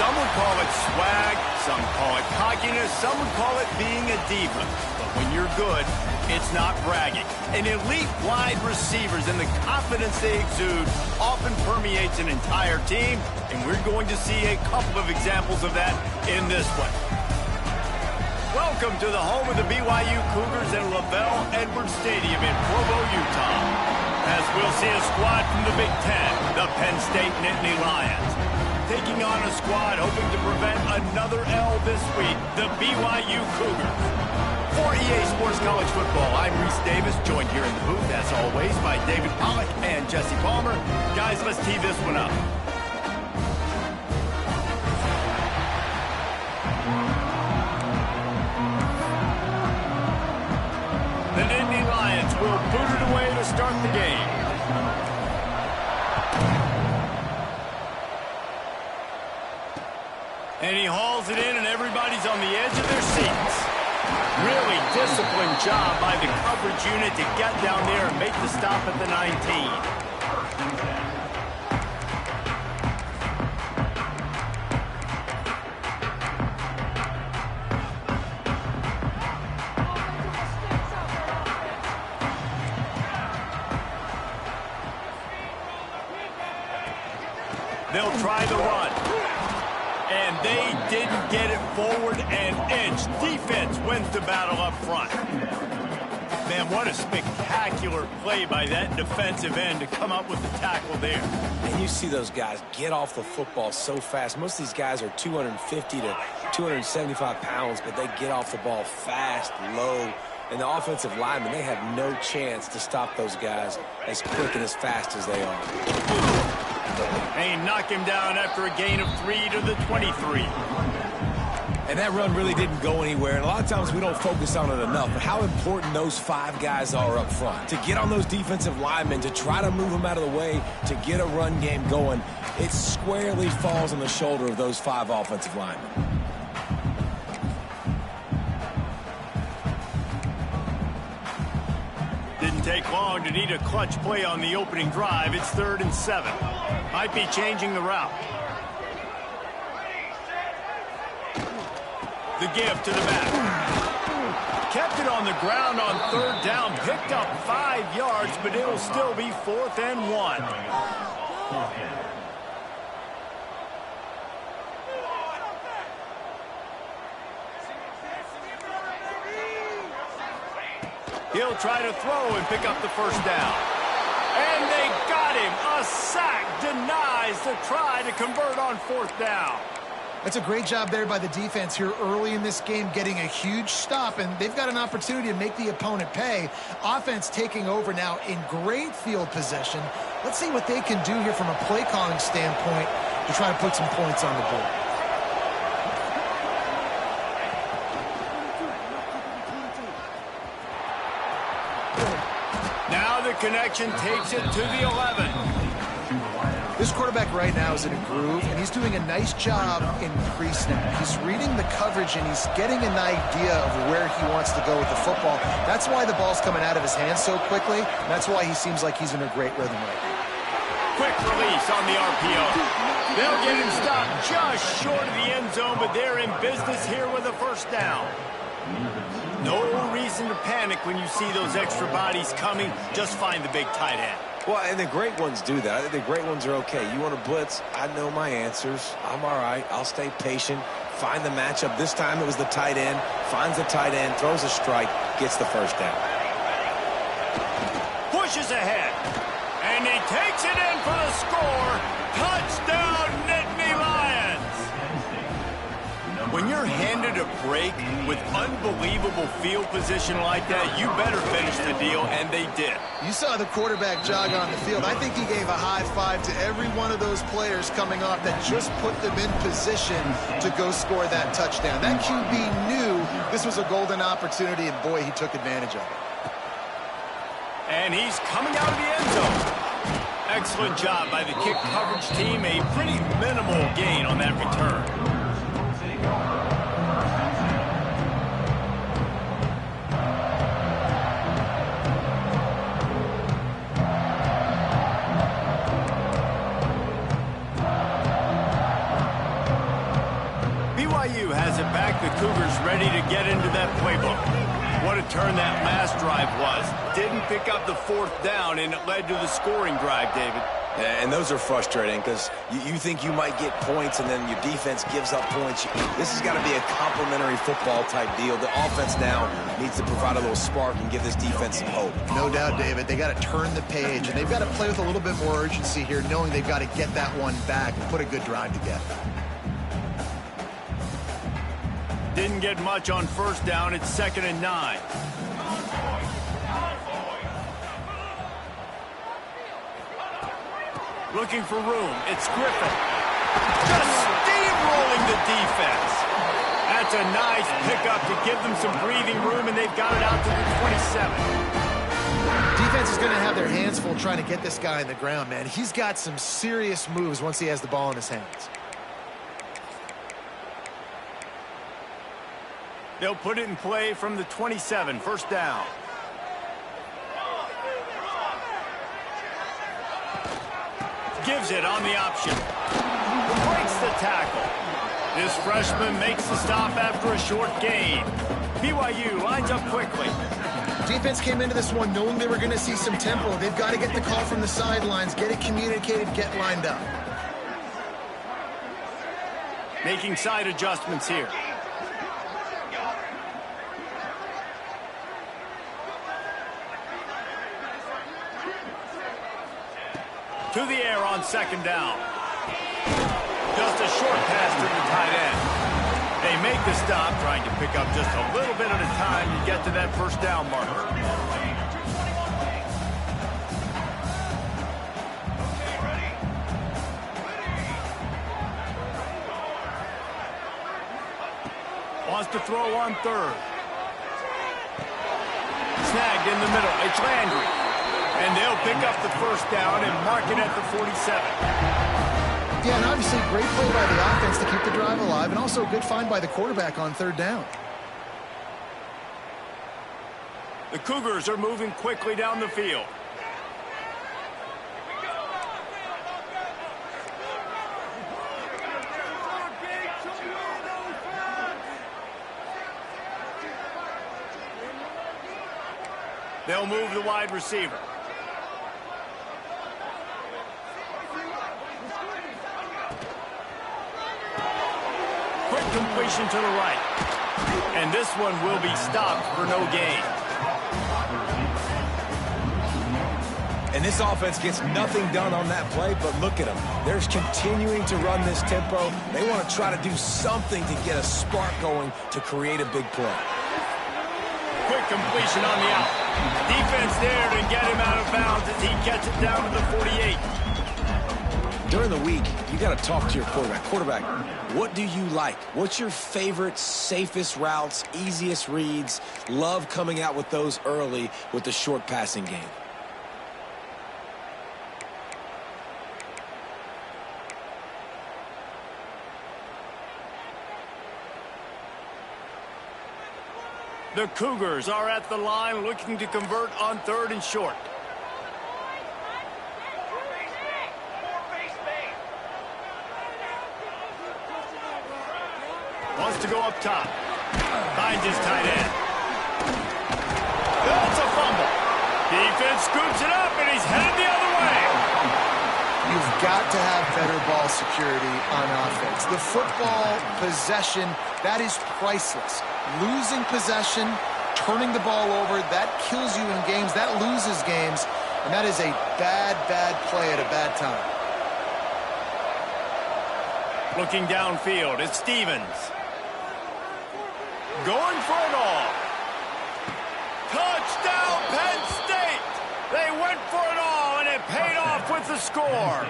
Some would call it swag, some call it cockiness, some would call it being a diva. But when you're good, it's not bragging. An elite wide receivers and the confidence they exude often permeates an entire team, and we're going to see a couple of examples of that in this one. Welcome to the home of the BYU Cougars in LaVell Edwards Stadium in Provo, Utah. As we'll see a squad from the Big Ten, the Penn State Nittany Lions, taking on a squad hoping to prevent another L this week, the BYU Cougars. For EA Sports College Football, I'm Reese Davis, joined here in the booth, as always, by David Pollack and Jesse Palmer. Guys, let's tee this one up. The Nittany Lions will boot it away to start the game. And he hauls it in, and everybody's on the edge of their seats. Really disciplined job by the coverage unit to get down there and make the stop at the 19. They'll try the run. And they didn't get it forward an inch. Defense wins the battle up front. Man, what a spectacular play by that defensive end to come up with the tackle there. And you see those guys get off the football so fast. Most of these guys are 250 to 275 pounds, but they get off the ball fast, low. And the offensive linemen, they have no chance to stop those guys as quick and as fast as they are. They knock him down after a gain of 3 to the 23. And that run really didn't go anywhere. And a lot of times we don't focus on it enough. But how important those 5 guys are up front. To get on those defensive linemen, to try to move them out of the way, to get a run game going, it squarely falls on the shoulder of those 5 offensive linemen. Didn't take long to need a clutch play on the opening drive. It's 3rd and 7. Might be changing the route. The give to the back. Kept it on the ground on 3rd down. Picked up 5 yards, but it'll still be 4th and 1. He'll try to throw and pick up the first down. And they got him. A sack denies the try to convert on fourth down. That's a great job there by the defense here early in this game, getting a huge stop, and they've got an opportunity to make the opponent pay. Offense taking over now in great field possession. Let's see what they can do here from a play calling standpoint to try to put some points on the board. Now the connection takes it to the 11. This quarterback right now is in a groove, and he's doing a nice job in pre-snap. He's reading the coverage, and he's getting an idea of where he wants to go with the football. That's why the ball's coming out of his hands so quickly. That's why he seems like he's in a great rhythm right now. Quick release on the RPO. They'll get him stopped just short of the end zone, but they're in business here with a first down. No reason to panic when you see those extra bodies coming. Just find the big tight end. Well, and the great ones do that. I think the great ones are okay. You want to blitz? I know my answers. I'm all right. I'll stay patient. Find the matchup. This time it was the tight end. Finds the tight end, throws a strike, gets the first down. Pushes ahead. And he takes it in for the score. Touchdown, Nittany Lions. When you're handed a break with unbelievable field position like that, you better finish the deal, and they did. You saw the quarterback jog on the field. I think he gave a high five to every one of those players coming off that just put them in position to go score that touchdown. That QB knew this was a golden opportunity, and boy, he took advantage of it. And he's coming out of the end zone. Excellent job by the kick coverage team. A pretty minimal gain on that return. BYU has it back. The Cougars ready to get into that playbook. What a turn that last drive was. Didn't pick up the fourth down, and it led to the scoring drive, David. Yeah, and those are frustrating because you think you might get points, and then your defense gives up points. This has got to be a complementary football type deal. The offense now needs to provide a little spark and give this defense some hope. No doubt, David. They got to turn the page, and they've got to play with a little bit more urgency here, knowing they've got to get that one back and put a good drive together. Didn't get much on first down. It's 2nd and 9. Looking for room. It's Griffin. Just steamrolling the defense. That's a nice pickup to give them some breathing room, and they've got it out to the 27. Defense is going to have their hands full trying to get this guy in the ground, man. He's got some serious moves once he has the ball in his hands. They'll put it in play from the 27, first down. Gives it on the option. Breaks the tackle. This freshman makes the stop after a short gain. BYU lines up quickly. Defense came into this one knowing they were going to see some tempo. They've got to get the call from the sidelines, get it communicated, get lined up. Making side adjustments here. To the air on 2nd down. Just a short pass to the tight end. They make the stop, trying to pick up just a little bit at a time to get to that first down marker. Wants to throw on 3rd. Snagged in the middle. It's Landry. And they'll pick up the first down and mark it at the 47. Yeah, and obviously great play by the offense to keep the drive alive, and also a good find by the quarterback on 3rd down. The Cougars are moving quickly down the field. They'll move the wide receiver. Quick completion to the right. And this one will be stopped for no gain. And this offense gets nothing done on that play, but look at them. They're continuing to run this tempo. They want to try to do something to get a spark going to create a big play. Quick completion on the out. Defense there to get him out of bounds as he gets it down to the 48. During the week, you got to talk to your quarterback. Quarterback, what do you like? What's your favorite, safest routes, easiest reads? Love coming out with those early with the short passing game. The Cougars are at the line looking to convert on 3rd and short. Wants to go up top. Finds his tight end. That's a fumble. Defense scoops it up, and he's headed the other way. You've got to have better ball security on offense. The football possession, that is priceless. Losing possession, turning the ball over, that kills you in games, that loses games, and that is a bad, bad play at a bad time. Looking downfield, it's Stevens. Going for it all. Touchdown, Penn State! They went for it all, and it paid off with the score.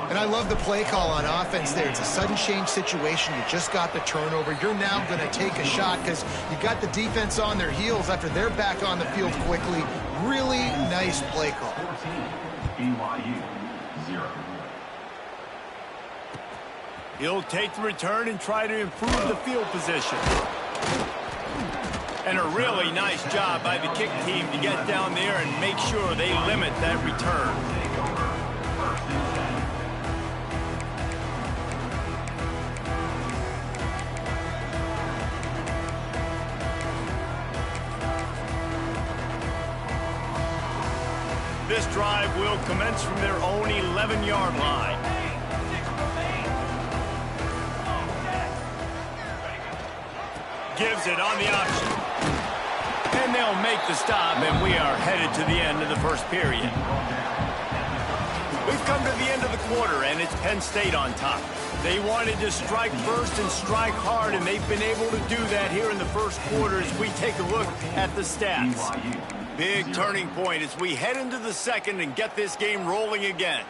And I love the play call on offense there. It's a sudden change situation. You just got the turnover. You're now going to take a shot because you got the defense on their heels after they're back on the field quickly. Really nice play call. He'll take the return and try to improve the field position. And a really nice job by the kick team to get down there and make sure they limit that return. This drive will commence from their own 11-yard line. Gives it on the option. And they'll make the stop, and we are headed to the end of the first period. We've come to the end of the quarter, and it's Penn State on top. They wanted to strike first and strike hard, and they've been able to do that here in the first quarter as we take a look at the stats. Big turning point as we head into the second and get this game rolling again.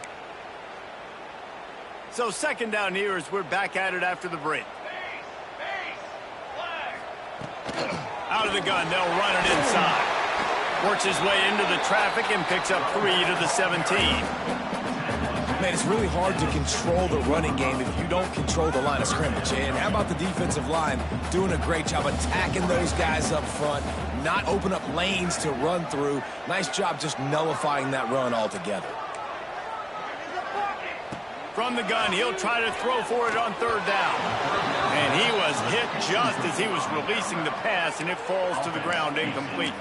So second down here as we're back at it after the break. Out of the gun, they'll run it inside. Works his way into the traffic and picks up 3 to the 17. Man, it's really hard to control the running game if you don't control the line of scrimmage. And how about the defensive line doing a great job attacking those guys up front, not open up lanes to run through. Nice job just nullifying that run altogether. From the gun, he'll try to throw for it on 3rd down. And he was hit just as he was releasing the pass, and it falls to the ground incomplete.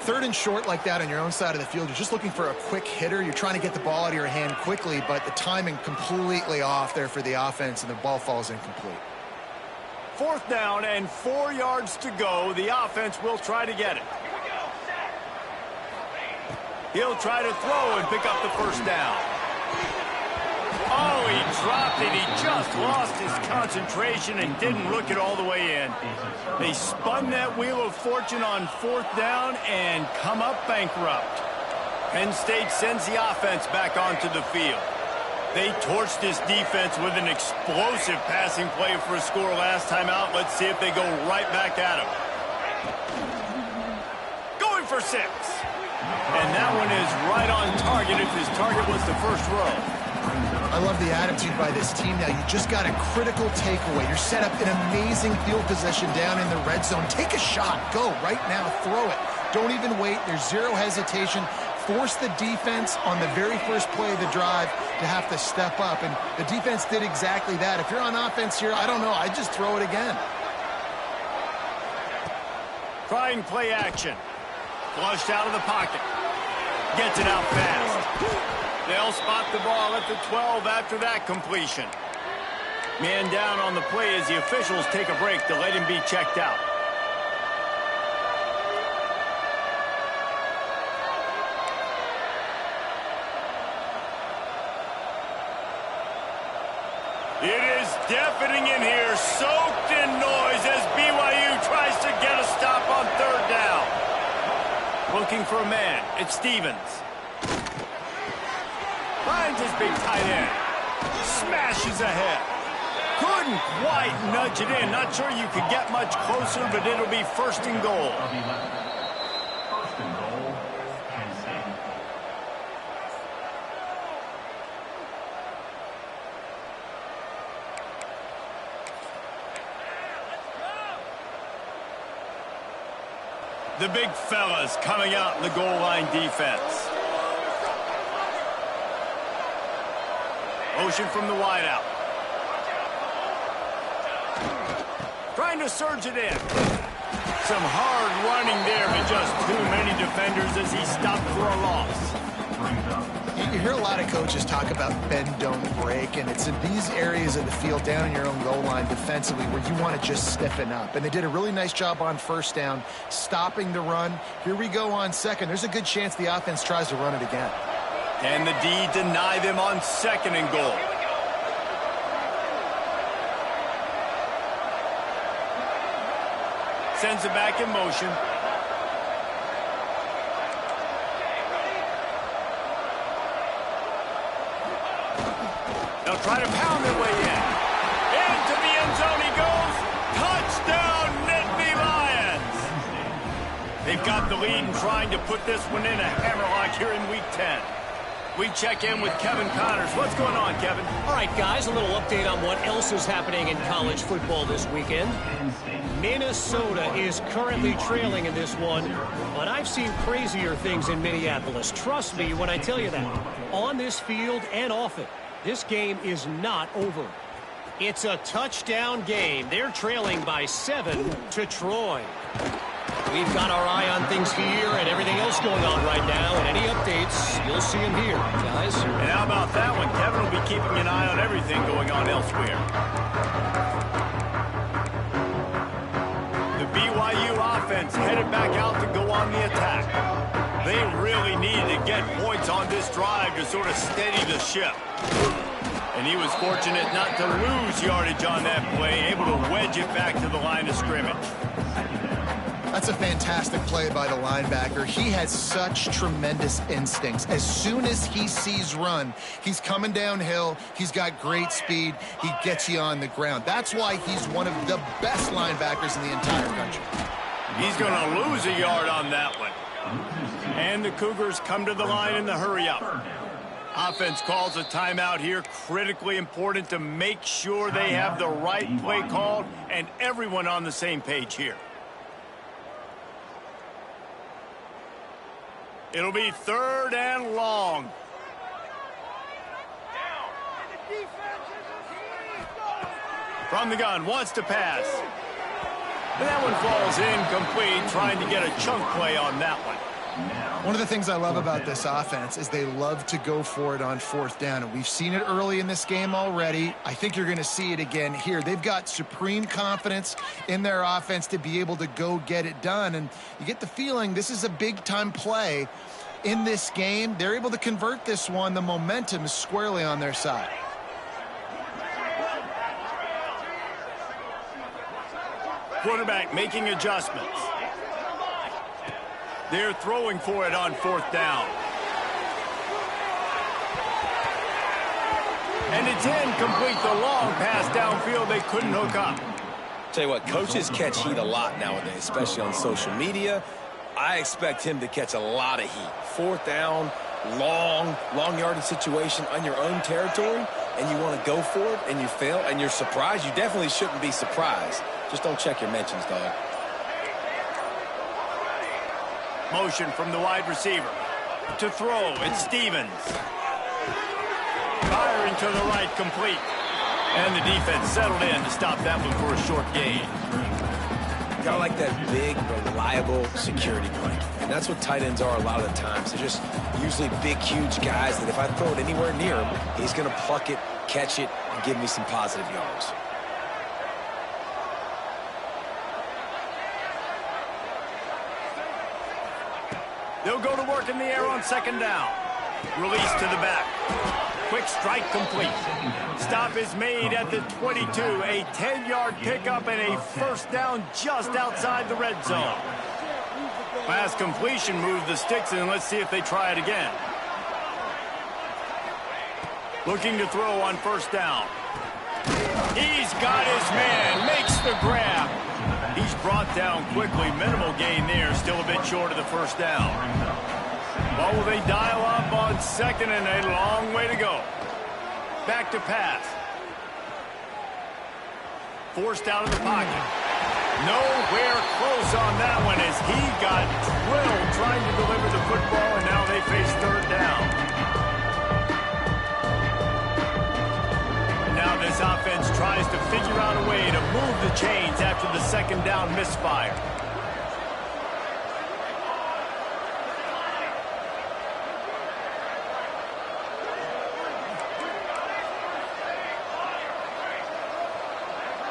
3rd and short like that on your own side of the field, you're just looking for a quick hitter. You're trying to get the ball out of your hand quickly, but the timing completely off there for the offense, and the ball falls incomplete. 4th down and 4 yards to go. The offense will try to get it. He'll try to throw and pick up the 1st down. Oh, he dropped it. He just lost his concentration and didn't look it all the way in. They spun that wheel of fortune on 4th down and come up bankrupt. Penn State sends the offense back onto the field. They torched this defense with an explosive passing play for a score last time out. Let's see if they go right back at him. Going for 6. And that one is right on target if his target was the first row. I love the attitude by this team now. You just got a critical takeaway. You're set up in amazing field position down in the red zone. Take a shot. Go right now. Throw it. Don't even wait. There's zero hesitation. Force the defense on the very first play of the drive to have to step up. And the defense did exactly that. If you're on offense here, I don't know. I'd just throw it again. Trying play action. Flushed out of the pocket. Gets it out fast. They'll spot the ball at the 12 after that completion. Man down on the play as the officials take a break to let him be checked out. looking for a man. It's Stevens. Finds his big tight end. Smashes ahead. Couldn't quite nudge it in. Not sure you could get much closer, but it'll be first and goal. The big fellas coming out in the goal line defense. Motion from the wideout. Trying to surge it in. Some hard running there, but just too many defenders as he stopped for a loss. You hear a lot of coaches talk about bend, don't break, and it's in these areas of the field down in your own goal line defensively where you want to just stiffen up. And they did a really nice job on first down, stopping the run. Here we go on second. There's a good chance the offense tries to run it again. And the D deny them on second and goal. Sends it back in motion. They'll try to pound their way in. Into the end zone he goes. Touchdown, Nittany Lions. They've got the lead and trying to put this one in a hammerlock here in Week 10. We check in with Kevin Connors. What's going on, Kevin? All right, guys, a little update on what else is happening in college football this weekend. Minnesota is currently trailing in this one, but I've seen crazier things in Minneapolis. Trust me when I tell you that. On this field and off it, this game is not over. It's a touchdown game. They're trailing by 7 to Troy. We've got our eye on things here and everything else going on right now, and any updates, you'll see them here, guys. And how about that one? Kevin will be keeping an eye on everything going on elsewhere. The BYU offense headed back out to go on the attack. They really needed to get points on this drive to sort of steady the ship. And he was fortunate not to lose yardage on that play, able to wedge it back to the line of scrimmage. That's a fantastic play by the linebacker. He has such tremendous instincts. As soon as he sees run, he's coming downhill. He's got great speed. He gets you on the ground. That's why he's one of the best linebackers in the entire country. He's going to lose a yard on that one. And the Cougars come to the line in the hurry-up. Offense calls a timeout here. Critically important to make sure they have the right play called and everyone on the same page here. It'll be 3rd and long. From the gun, wants to pass. But that one falls incomplete, trying to get a chunk play on that one. One of the things I love about this offense is they love to go for it on 4th down. And we've seen it early in this game already. I think you're going to see it again here. They've got supreme confidence in their offense to be able to go get it done. And you get the feeling this is a big-time play in this game. They're able to convert this one. The momentum is squarely on their side. Quarterback making adjustments. They're throwing for it on 4th down. And it's incomplete. The long pass downfield they couldn't hook up. Tell you what, coaches catch heat a lot nowadays, especially on social media. I expect him to catch a lot of heat. 4th down, long yardage situation on your own territory, and you want to go for it, and you fail, and you're surprised. You definitely shouldn't be surprised. Just don't check your mentions, dog. Motion from the wide receiver. To throw, it's Stevens. Firing to the right, complete. And the defense settled in to stop that one for a short gain. Got to like that big, reliable security blanket. And that's what tight ends are a lot of the times. They're just usually big, huge guys that if I throw it anywhere near him, he's going to pluck it, catch it, and give me some positive yards. They'll go to work in the air on 2nd down. Release to the back. Quick strike complete. Stop is made at the 22. A 10-yard pickup and a 1st down just outside the red zone. Pass completion, move the sticks, and let's see if they try it again. Looking to throw on first down. He's got his man, makes the grab. He's brought down quickly. Minimal gain there, still a bit short of the first down. Well, will they dial up on second and a long way to go? Back to pass. Forced out of the pocket. Nowhere close on that one as he got drilled trying to deliver the football, and now they face third down. Now this offense tries to figure out a way to move the chains after the second down misfire.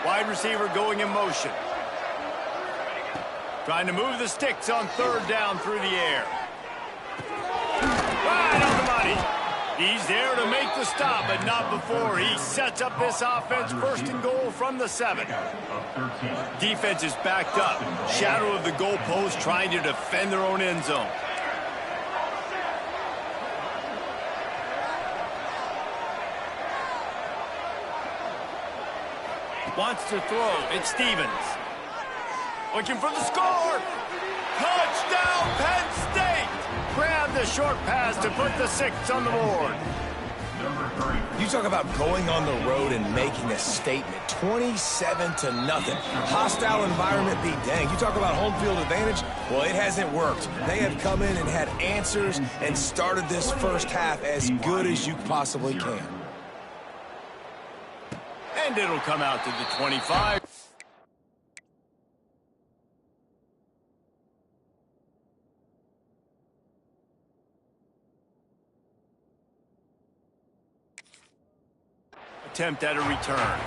Wide receiver going in motion. Trying to move the sticks on third down through the air. Right on the money. He's there to make the stop, but not before he sets up this offense first and goal from the 7. Defense is backed up. Shadow of the goalpost trying to defend their own end zone. Wants to throw. It's Stevens. Looking for the score. Touchdown, Penn State. Grab the short pass to put the 6 on the board. You talk about going on the road and making a statement. 27-0. Hostile environment be dang. You talk about home field advantage. Well, it hasn't worked. They have come in and had answers and started this first half as good as you possibly can. And it'll come out to the 25. Attempt at a return.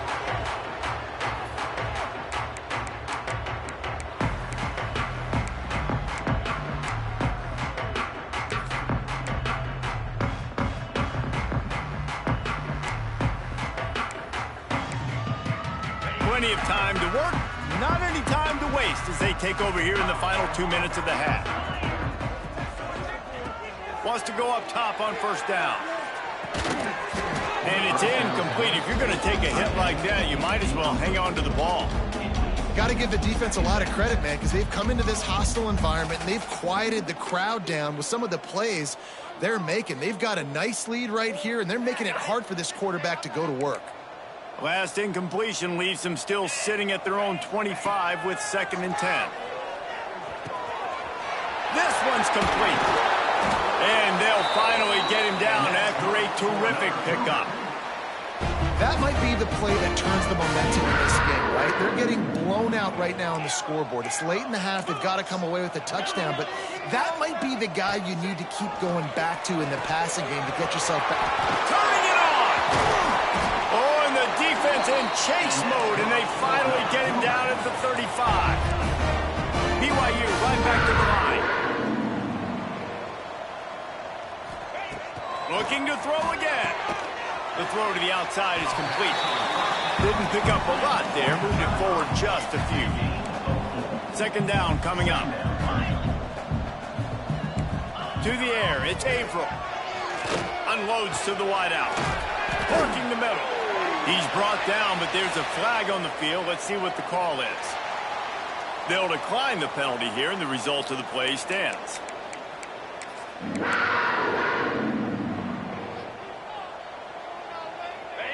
Plenty of time to work, not any time to waste as they take over here in the final 2 minutes of the half. Wants to go up top on first down. And it's incomplete. If you're going to take a hit like that, you might as well hang on to the ball. Got to give the defense a lot of credit, man, because they've come into this hostile environment and they've quieted the crowd down with some of the plays they're making. They've got a nice lead right here, and they're making it hard for this quarterback to go to work. Last incompletion leaves them still sitting at their own 25 with 2nd and 10. This one's complete. And they'll finally get him down after a terrific pickup. That might be the play that turns the momentum in this game, right? They're getting blown out right now on the scoreboard. It's late in the half. They've got to come away with a touchdown, but that might be the guy you need to keep going back to in the passing game to get yourself back. Turning it on! Oh, and the defense in chase mode, and they finally get him down at the 35. BYU right back to the line. Looking to throw again. The throw to the outside is complete. Didn't pick up a lot there. Moved it forward just a few. 2nd down coming up. To the air. It's Averill. Unloads to the wideout. Working the middle. He's brought down, but there's a flag on the field. Let's see what the call is. They'll decline the penalty here, and the result of the play stands.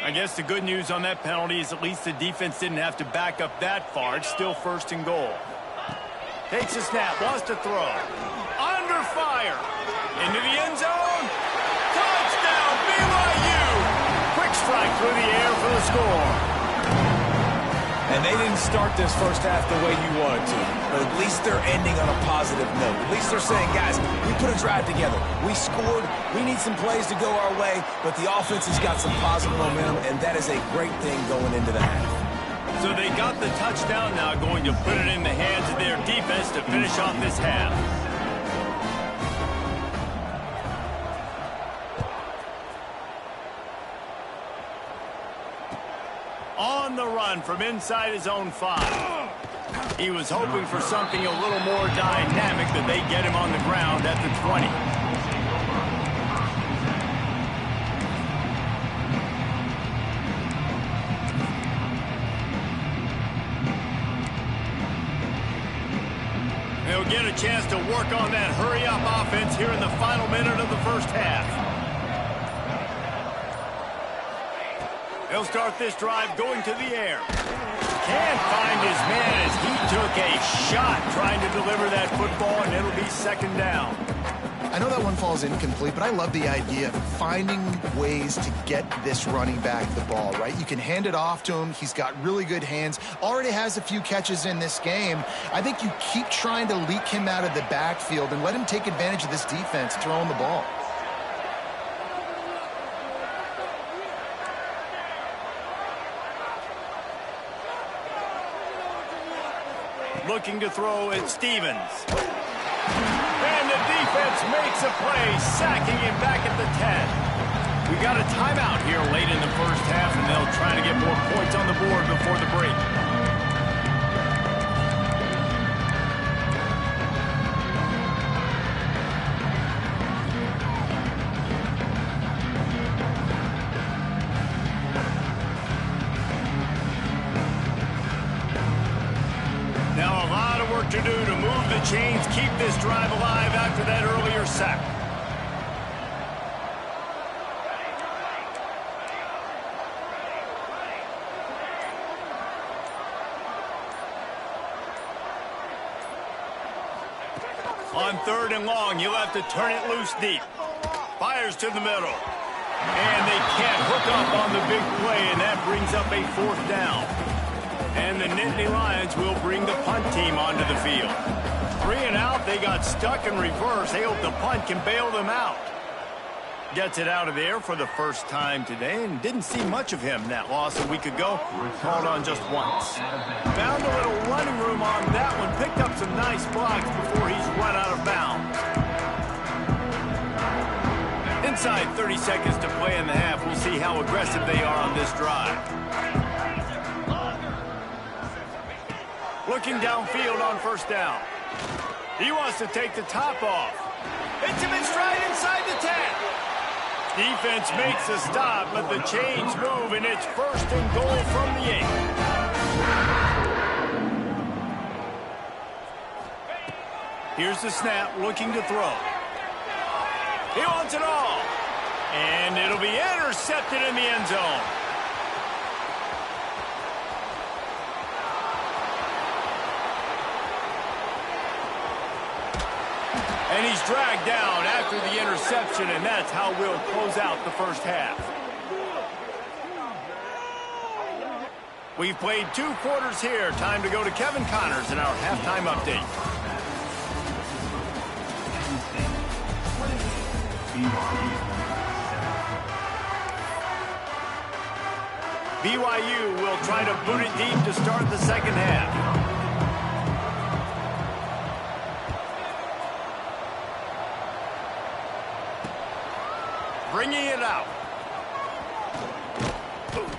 I guess the good news on that penalty is at least the defense didn't have to back up that far. It's still 1st and goal. Takes a snap, wants to throw. Under fire. Into the end zone. Touchdown, BYU! Quick strike through the air for the score. And they didn't start this first half the way you wanted to, but at least they're ending on a positive note. At least they're saying, guys, we put a drive together. We scored. We need some plays to go our way, but the offense has got some positive momentum, and that is a great thing going into the half. So they got the touchdown now, going to put it in the hands of their defense to finish off this half. On the run from inside his own 5. He was hoping for something a little more dynamic, that they get him on the ground at the 20. They'll get a chance to work on that hurry-up offense here in the final minute of the first half. They'll start this drive going to the air. Can't find his man as he took a shot trying to deliver that football, and it'll be second down. I know that one falls incomplete, but I love the idea of finding ways to get this running back the ball, right? You can hand it off to him. He's got really good hands. Already has a few catches in this game. I think you keep trying to leak him out of the backfield and let him take advantage of this defense throwing the ball. Looking to throw at Stevens. And the defense makes a play, sacking him back at the 10. We got a timeout here late in the first half, and they'll try to get more points on the board before the break. To do to move the chains, keep this drive alive after that earlier sack. On 3rd and long, you'll have to turn it loose deep. Fires to the middle. And they can't hook up on the big play, and that brings up a 4th down. And the Nittany Lions will bring the punt team onto the field. 3 and out, they got stuck in reverse. They hope the punt can bail them out. Gets it out of there for the first time today, and didn't see much of him that loss a week ago. Called on just once. Found a little running room on that one. Picked up some nice blocks before he's run out of bounds. Inside 30 seconds to play in the half. We'll see how aggressive they are on this drive. Looking downfield on 1st down. He wants to take the top off. Hits him in stride inside the 10. Defense makes a stop, but the chains move, and it's 1st and goal from the 8. Here's the snap, looking to throw. He wants it all. And it'll be intercepted in the end zone. And he's dragged down after the interception, and that's how we'll close out the first half. We've played 2 quarters here. Time to go to Kevin Connors in our halftime update. BYU will try to boot it deep to start the second half. Bringing it out.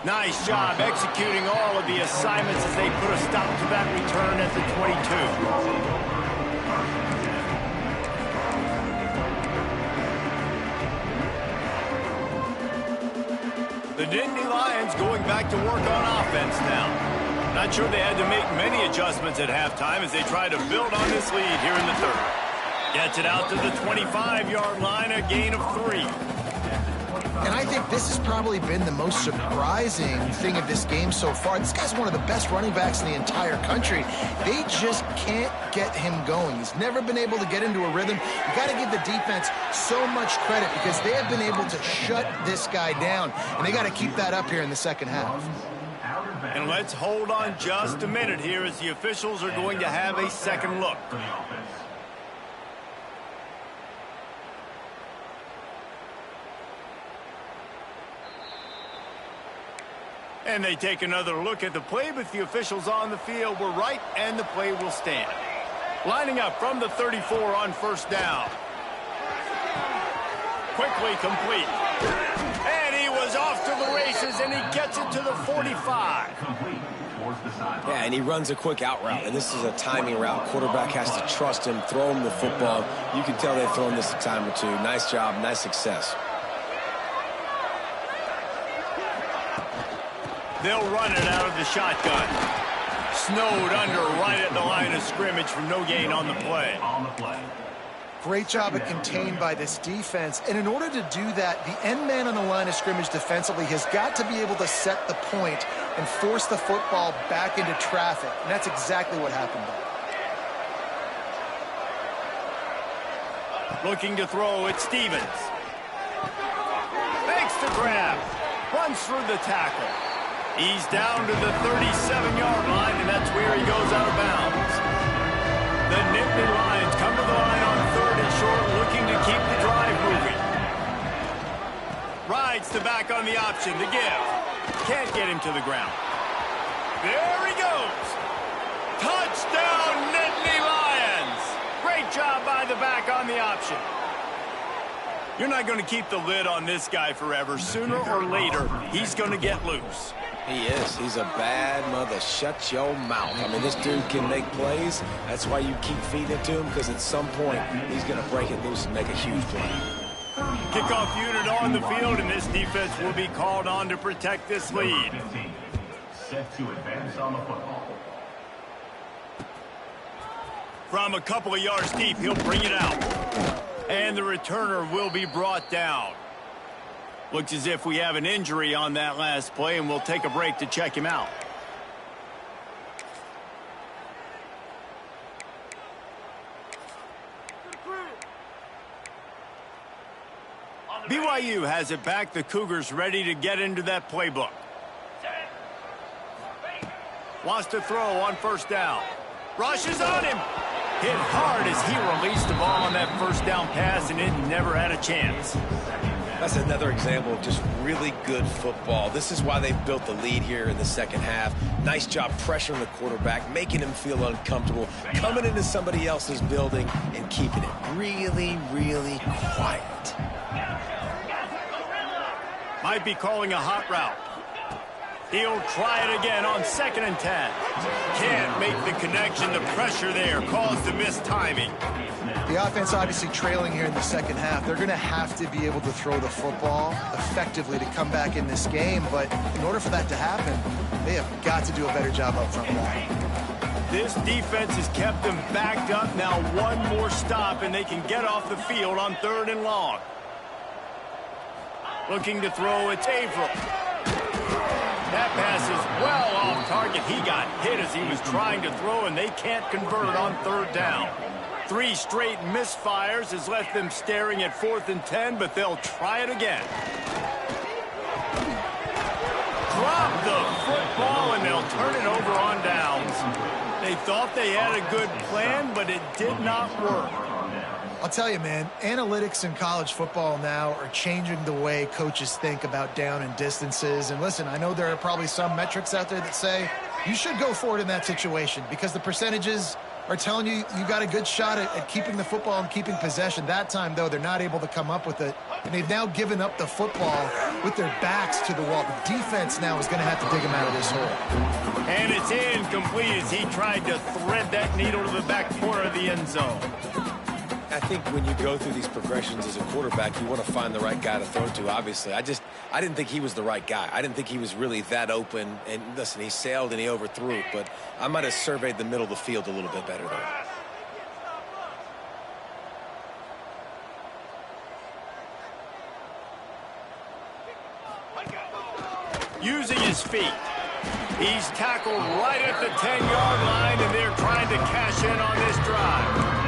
Nice job executing all of the assignments as they put a stop to that return at the 22. The Nittany Lions going back to work on offense now. Not sure they had to make many adjustments at halftime as they try to build on this lead here in the 3rd. Gets it out to the 25-yard line, a gain of 3. And I think this has probably been the most surprising thing of this game so far. This guy's one of the best running backs in the entire country. They just can't get him going. He's never been able to get into a rhythm. You got to give the defense so much credit because they have been able to shut this guy down, and they got to keep that up here in the second half. And let's hold on just a minute here as the officials are going to have a second look. And they take another look at the play, but the officials on the field were right, and the play will stand. Lining up from the 34 on 1st down. Quickly complete. And he was off to the races, and he gets it to the 45. Yeah, and he runs a quick out route, and this is a timing route. Quarterback has to trust him, throw him the football. You can tell they've thrown this a time or two. Nice job, nice success. They'll run it out of the shotgun. Snowed under right at the line of scrimmage for no gain on the play. Great job of contained by this defense. And in order to do that, the end man on the line of scrimmage defensively has got to be able to set the point and force the football back into traffic. And that's exactly what happened there. Looking to throw, it's Stevens. Makes the grab. Runs through the tackle. He's down to the 37-yard line, and that's where he goes out of bounds. The Nittany Lions come to the line on 3rd and short, looking to keep the drive moving. Rides the back on the option to give. Can't get him to the ground. There he goes. Touchdown, Nittany Lions. Great job by the back on the option. You're not going to keep the lid on this guy forever. Sooner or later, he's going to get loose. He is. He's a bad mother. Shut your mouth. I mean, this dude can make plays. That's why you keep feeding it to him, because at some point, he's going to break it loose and make a huge play. Kickoff unit on the field, and this defense will be called on to protect this lead. Set to advance on the football. From a couple of yards deep, he'll bring it out. And the returner will be brought down. Looks as if we have an injury on that last play, and we'll take a break to check him out. BYU has it back. The Cougars ready to get into that playbook. Wants to throw on 1st down. Rushes on him. Hit hard as he released the ball on that 1st down pass, and it never had a chance. That's another example of just really good football. This is why they've built the lead here in the second half. Nice job pressuring the quarterback, making him feel uncomfortable, coming into somebody else's building and keeping it really, really quiet. Might be calling a hot route. He'll try it again on 2nd and 10. Can't make the connection. The pressure there caused the missed timing. The offense obviously trailing here in the second half. They're going to have to be able to throw the football effectively to come back in this game. But in order for that to happen, they have got to do a better job up front. This defense has kept them backed up. Now one more stop, and they can get off the field on 3rd and long. Looking to throw, it's Averill. That pass is well off target. He got hit as he was trying to throw, and they can't convert on 3rd down. 3 straight misfires has left them staring at 4th and 10, but they'll try it again. Drop the football, and they'll turn it over on downs. They thought they had a good plan, but it did not work. I'll tell you, man, analytics in college football now are changing the way coaches think about down and distances. And listen, I know there are probably some metrics out there that say you should go for it in that situation because the percentages are telling you you got a good shot at keeping the football and keeping possession. That time, though, they're not able to come up with it. And they've now given up the football with their backs to the wall. The defense now is going to have to dig them out of this hole. And it's incomplete as he tried to thread that needle to the back corner of the end zone. I think when you go through these progressions as a quarterback, you want to find the right guy to throw to, obviously. I didn't think he was the right guy. I didn't think he was really that open. And listen, he sailed and he overthrew it, but I might have surveyed the middle of the field a little bit better there. Using his feet. He's tackled right at the 10-yard line, and they're trying to cash in on this drive.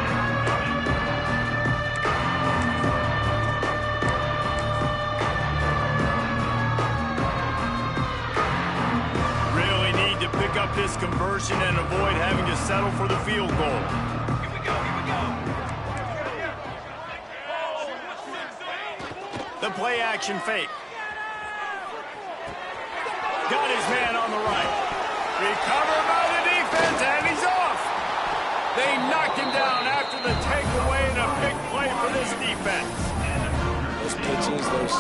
Pick up this conversion and avoid having to settle for the field goal. Here we go, The play action fake. Got his man on the right. Recovered by the defense, and he's off. They knocked him down after the takeaway, and a big play for this defense. Those pitches, those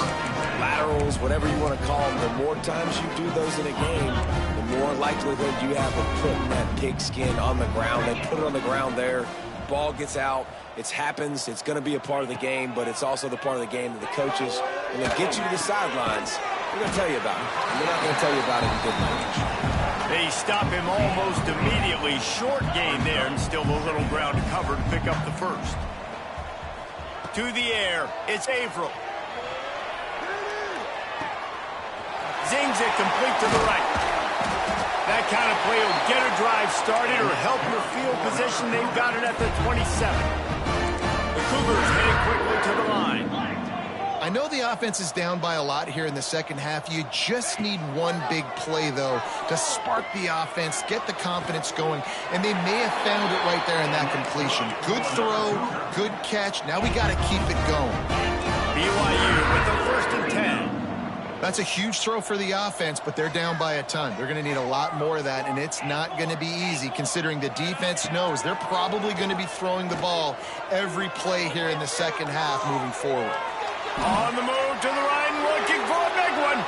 laterals, whatever you want to call them, the more times you do those in a game, the more likelihood you have of putting that pigskin on the ground. They put it on the ground there. Ball gets out. It happens. It's going to be a part of the game, but it's also the part of the game that the coaches, when they get you to the sidelines, they're going to tell you about it. And they're not going to tell you about it in good language. They stop him almost immediately. Short gain there, and still a little ground to cover to pick up the first. To the air, it's Averill. Zings it complete to the right. That kind of play will get a drive started or help your field position. They've got it at the 27. The Cougars headed quickly to the line. I know the offense is down by a lot here in the second half. You just need one big play, though, to spark the offense, get the confidence going, and they may have found it right there in that completion. Good throw, good catch. Now we got to keep it going. BYU with the 1st and 10. That's a huge throw for the offense, but they're down by a ton. They're going to need a lot more of that, and it's not going to be easy considering the defense knows they're probably going to be throwing the ball every play here in the second half moving forward. On the move to the right and looking for a big one.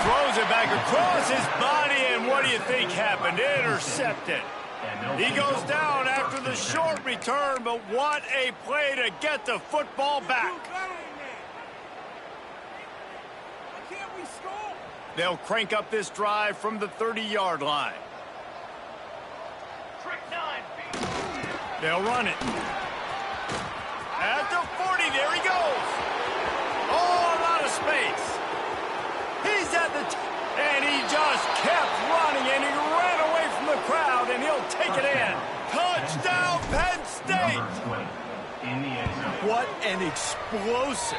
Throws it back across his body, and what do you think happened? Intercepted. He goes down after the short return, but what a play to get the football back. They'll crank up this drive from the 30-yard line. They'll run it. At the 40, there he goes. Oh, a lot of space. He's at the and he just kept running, and he ran away from the crowd, and he'll take it in. Touchdown, Penn State. What an explosive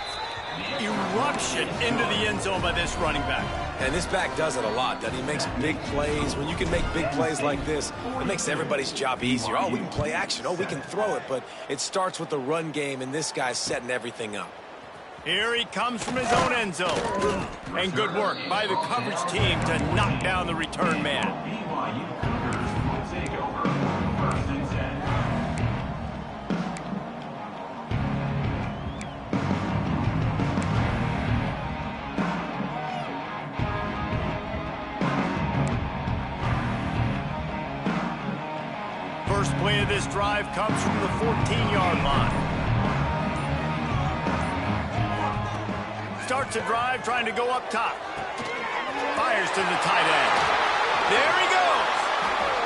eruption into the end zone by this running back. And this back does it a lot, doesn't he? Makes big plays. When you can make big plays like this, it makes everybody's job easier. Oh, we can play action. Oh, we can throw it. But it starts with the run game, and this guy's setting everything up. Here he comes from his own end zone. And good work by the coverage team to knock down the return man. First play of this drive comes from the 14-yard line. Starts a drive trying to go up top. Fires to the tight end. There he goes.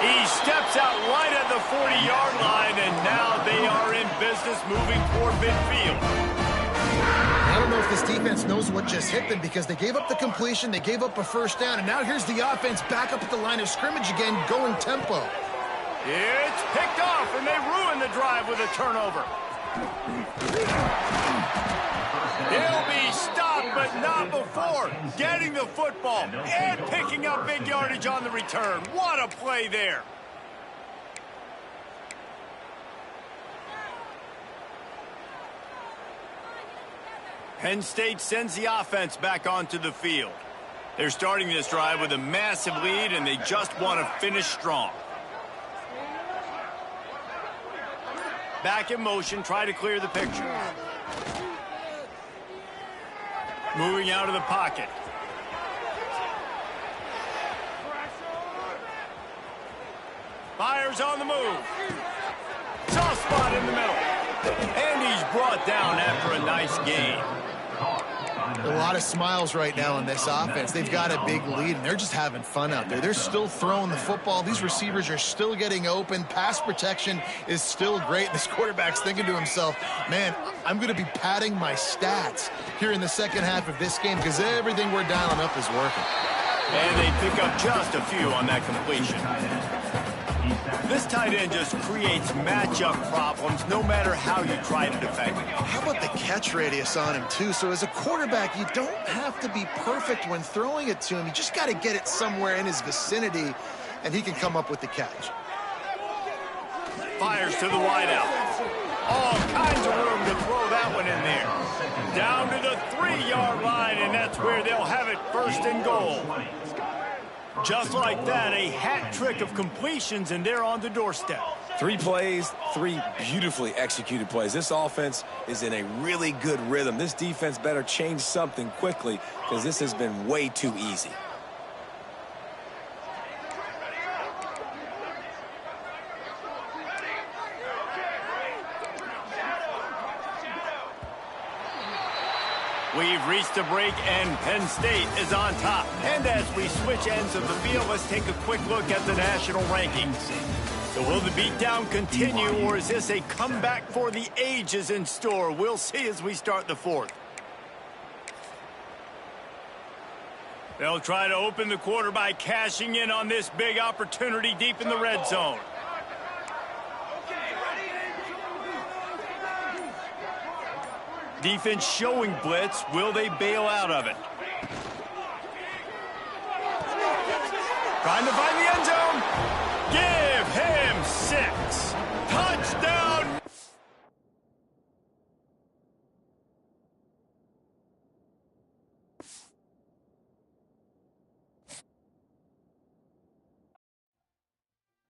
He steps out right at the 40-yard line, and now they are in business moving toward midfield. I don't know if this defense knows what just hit them because they gave up the completion, they gave up a first down, and now here's the offense back up at the line of scrimmage again, going tempo. It's picked off, and they ruin the drive with a turnover. He'll be stopped, but not before getting the football and picking up big yardage on the return. What a play there. Penn State sends the offense back onto the field. They're starting this drive with a massive lead, and they just want to finish strong. Back in motion, try to clear the picture. Moving out of the pocket. Fires on the move. Soft spot in the middle. And he's brought down after a nice gain. A lot of smiles right now on this offense. They've got a big lead, and they're just having fun out there. They're still throwing the football. These receivers are still getting open. Pass protection is still great. This quarterback's thinking to himself, man, I'm going to be padding my stats here in the second half of this game because everything we're dialing up is working. And they pick up just a few on that completion. This tight end just creates matchup problems no matter how you try to defend it. How about the catch radius on him, too? So as a quarterback, you don't have to be perfect when throwing it to him. You just got to get it somewhere in his vicinity, and he can come up with the catch. Fires to the wideout. All kinds of room to throw that one in there. Down to the 3-yard line, and that's where they'll have it first and goal. Just like that, a hat trick of completions, and they're on the doorstep. 3 plays, 3 beautifully executed plays. This offense is in a really good rhythm. This defense better change something quickly because this has been way too easy. We've reached a break, and Penn State is on top. And as we switch ends of the field, let's take a quick look at the national rankings. So will the beatdown continue, or is this a comeback for the ages in store? We'll see as we start the fourth. They'll try to open the quarter by cashing in on this big opportunity deep in the red zone. Defense showing blitz. Will they bail out of it? Trying to find the end zone. Give him 6. Touchdown!